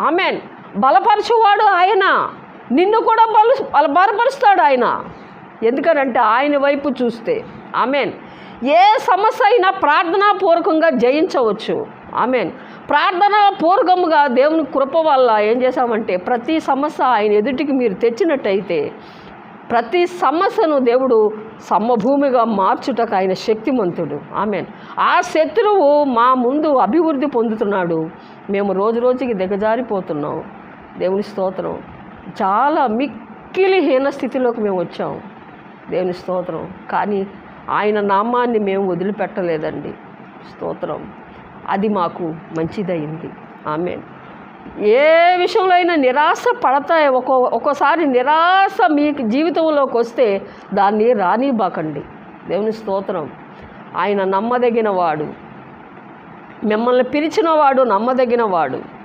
Amen. బలపరచువాడు ఆయన, నిన్ను కూడా బలపరుస్తాడు ఆయన. ఎందుకనంటే ఆయన వైపు చూస్తే ఆమెన్. ఏ సమస్య అయినా ప్రార్థనాపూర్వకంగా జయించవచ్చు. ఆమెన్. ప్రార్థనాపూర్వకంగా దేవుని కృప వల్ల ఏం చేశామంటే ప్రతి సమస్య ఆయన ఎదుటికి మీరు తెచ్చినట్టయితే ప్రతి సమస్యను దేవుడు సమభూమిగా మార్చుటకు ఆయన శక్తిమంతుడు. ఆమెన్. ఆ శత్రువు మా ముందు అభివృద్ధి పొందుతున్నాడు, మేము రోజు రోజుకి దిగజారిపోతున్నాం. దేవుని స్తోత్రం. చాలా మిక్కిలి హీన స్థితిలోకి మేము వచ్చాం. దేవుని స్తోత్రం. కానీ ఆయన నామాన్ని మేము వదిలిపెట్టలేదండి. స్తోత్రం. అది మాకు మంచిదయింది. ఆమెన్. ఏ విషయంలో అయినా నిరాశ పడతాయి. ఒక్కోసారి నిరాశ మీ జీవితంలోకి వస్తే దాన్ని రానివ్వకండి. దేవుని స్తోత్రం. ఆయన నమ్మదగిన వాడు, మిమ్మల్ని పిలిచిన వాడు నమ్మదగిన వాడు.